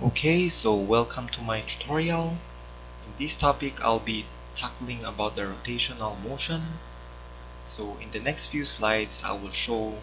Okay, so welcome to my tutorial. In this topic, I'll be tackling about the rotational motion. So in the next few slides, I will show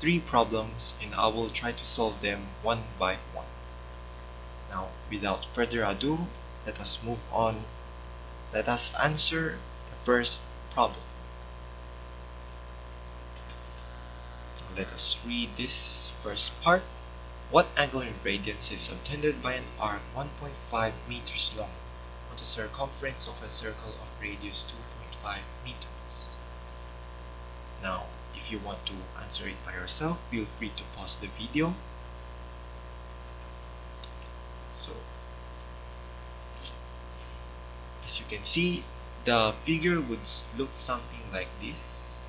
three problems and I will try to solve them one by one. Now, without further ado, let us move on. Let us answer the first problem. Let us read this first part. What angle in radians is obtained by an arc 1.5 meters long on the circumference of a circle of radius 2.5 meters? Now, if you want to answer it by yourself, feel free to pause the video. So, as you can see, the figure would look something like this.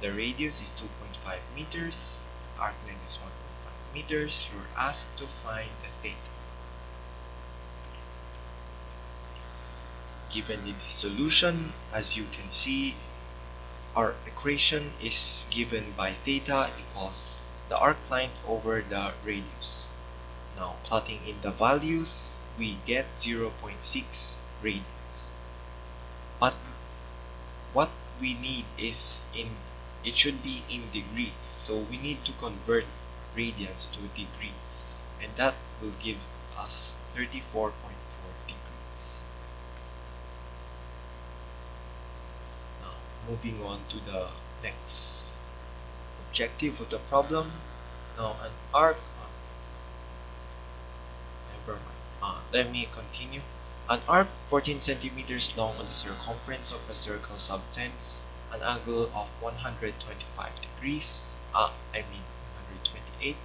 The radius is 2.5 meters, arc length is 1.5 meters. You're asked to find the theta. Given in the solution, as you can see, our equation is given by theta equals the arc length over the radius. Now, plotting in the values, we get 0.6 radians. But what we need is it should be in degrees. So we need to convert radians to degrees, and that will give us 34.4 degrees. Now, moving on to the next objective of the problem. Now, an arc. Never mind. Let me continue. An arc 14 centimeters long on the circumference of a circle subtends an angle of 125 degrees. 128.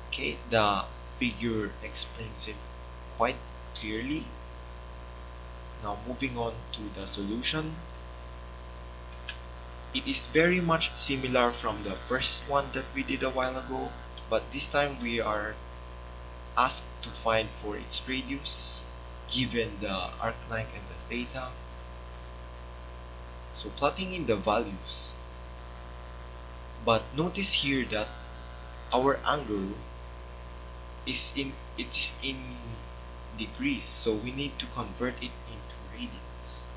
Okay, the figure explains it quite clearly. Now, moving on to the solution. It is very much similar from the first one that we did a while ago, but this time we are asked to find for its radius given the arc length and the theta. So plotting in the values, but notice here that our angle is in degrees, so we need to convert it into radians.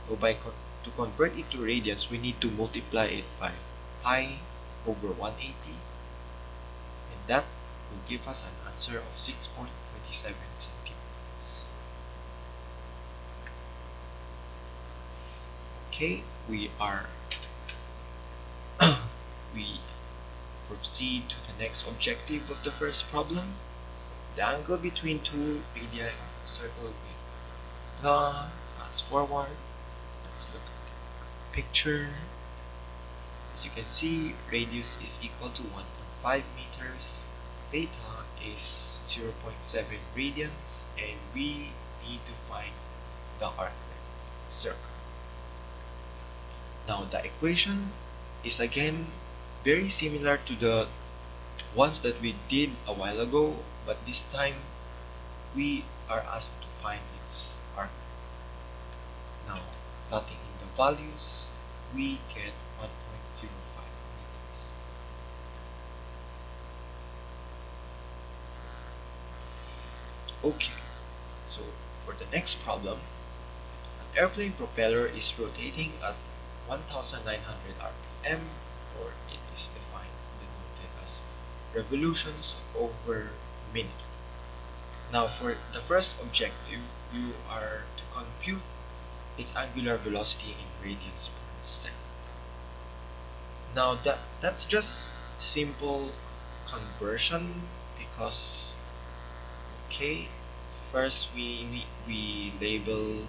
So to convert it to radians, we need to multiply it by pi over 180, and that will give us an answer of 6.27 centimeters. Okay, we proceed to the next objective of the first problem. The angle between two radii of a circle will be fast forward. Let's look at the picture. As you can see, radius is equal to 1.5 meters, theta is 0.7 radians, and we need to find the arc length of the circle. Now, the equation is again very similar to the ones that we did a while ago, but this time we are asked to find its arc. Now, plotting in the values, we get 1.05 meters. Okay, so for the next problem, an airplane propeller is rotating at 1900 rpm, or it is denoted as revolutions over minute. Now, for the first objective, you are to compute its angular velocity in radians per second. Now, that's just simple conversion because, okay, first we label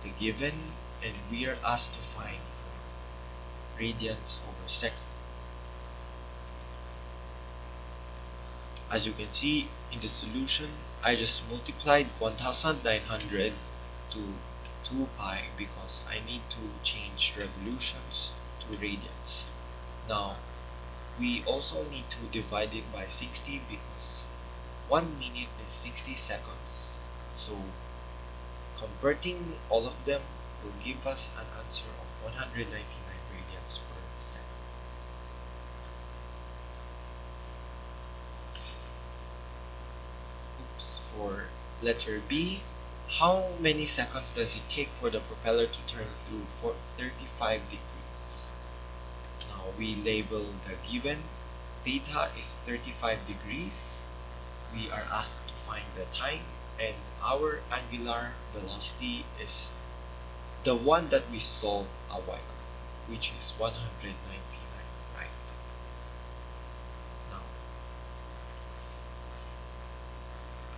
the given, and we are asked to find radians over second. As you can see in the solution, I just multiplied 1900 to 2 pi because I need to change revolutions to radians. Now, we also need to divide it by 60 because 1 minute is 60 seconds. So, converting all of them will give us an answer of 199 radians per second. For letter B, how many seconds does it take for the propeller to turn through for 35 degrees? Now we label the given theta is 35 degrees. We are asked to find the time, and our angular velocity is the one that we solved a while ago, which is 199, right? Now,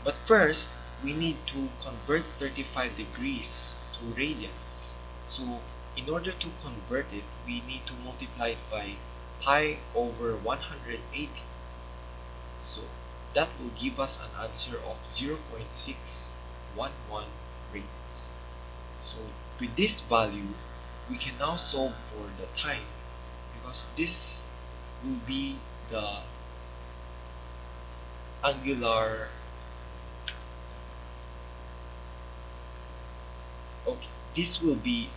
but first, we need to convert 35 degrees to radians. So, in order to convert it, we need to multiply it by pi over 180. So, that will give us an answer of 0.611 radians. So, with this value, we can now solve for the time, because this will be the angular. Okay, this will be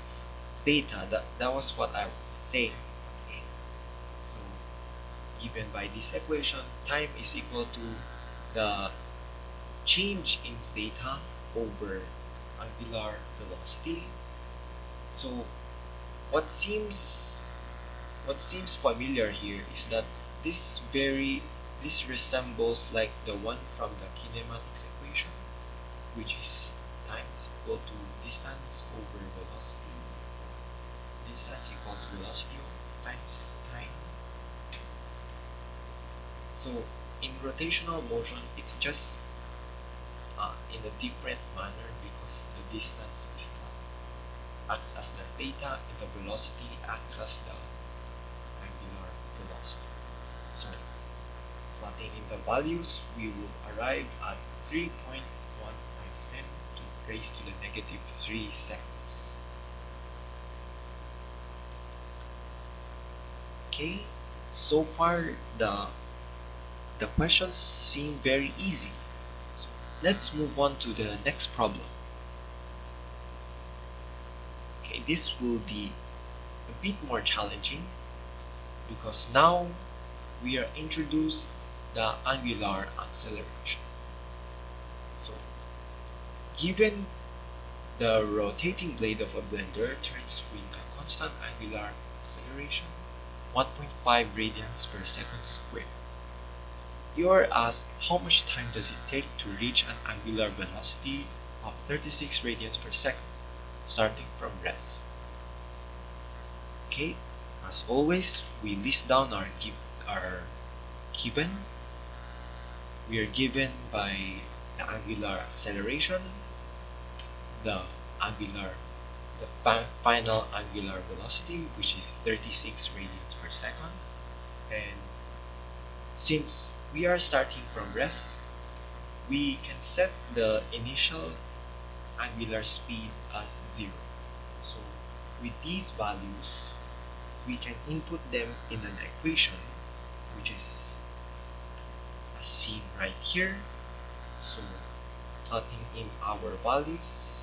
theta. That was what I was saying. Okay, so given by this equation, time is equal to the change in theta over angular velocity. So what seems familiar here is that this resembles like the one from the kinematics equation, which is time is equal to distance over velocity. Distance equals velocity times time. So in rotational motion, it's just in a different manner, because the distance is acts as the theta and the velocity acts as the angular velocity. So plotting in the values, we will arrive at 3.1 times 10 raised to the negative 3 seconds. Okay, so far the questions seem very easy. So let's move on to the next problem. Okay, this will be a bit more challenging, because now we are introduced the angular acceleration. So given the rotating blade of a blender turns with a constant angular acceleration 1.5 radians per second squared, you are asked how much time does it take to reach an angular velocity of 36 radians per second, starting from rest. Okay, as always, we list down our given. We are given by the angular acceleration, the final angular velocity, which is 36 radians per second, and since we are starting from rest, we can set the initial angular speed as 0. So with these values, we can input them in an equation, which is as seen right here. So plotting in our values,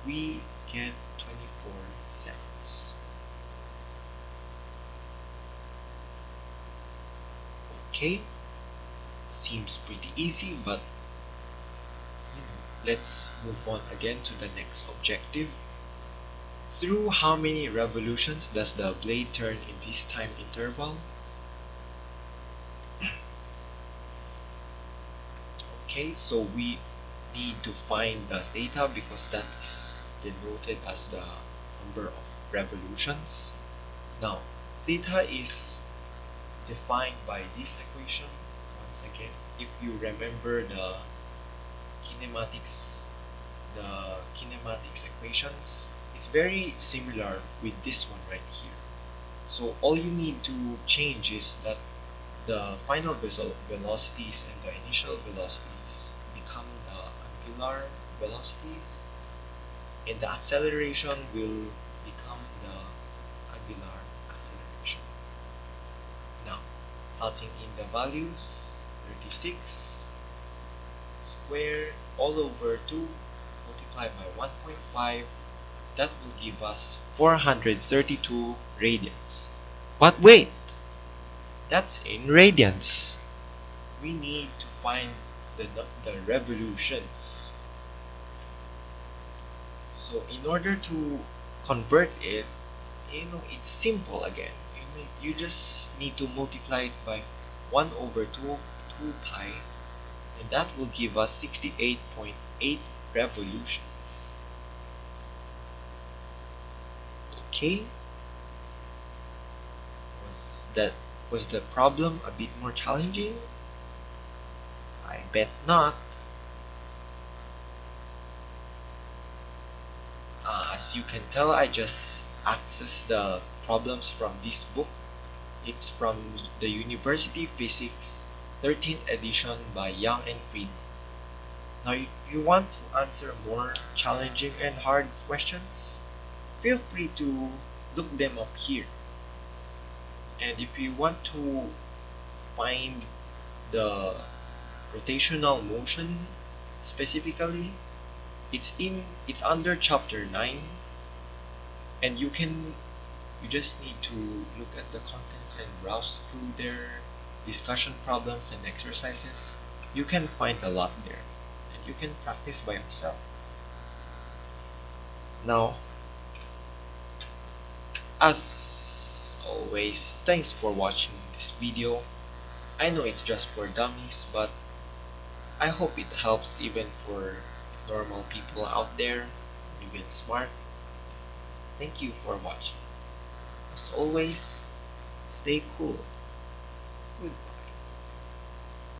we get 24 seconds. Okay, seems pretty easy, but let's move on again to the next objective. Through how many revolutions does the blade turn in this time interval? Okay, so we need to find the theta, because that is denoted as the number of revolutions. Now, theta is defined by this equation. Once again, if you remember the kinematics equations, it's very similar with this one right here. So all you need to change is that the final velocities and the initial velocities become the angular velocities, and the acceleration will become the angular acceleration. Now, plotting in the values, 36 squared all over 2 multiplied by 1.5, that will give us 432 radians. But wait, that's in radians. We need to find the revolutions. So in order to convert it, it's simple again. You just need to multiply it by 1 over 2 pi, and that will give us 68.8 revolutions. Okay? Was the problem a bit more challenging? I bet not. As you can tell, I just accessed the problems from this book. It's from the University Physics 13th edition by Young and Fried. Now, if you want to answer more challenging and hard questions, feel free to look them up here. And if you want to find the rotational motion specifically, it's under chapter 9, and you just need to look at the contents and browse through their discussion problems and exercises. You can find a lot there, and you can practice by yourself. Now, as always, thanks for watching this video. I know it's just for dummies, but I hope it helps even for normal people out there, even smart. Thank you for watching. As always, stay cool. Goodbye.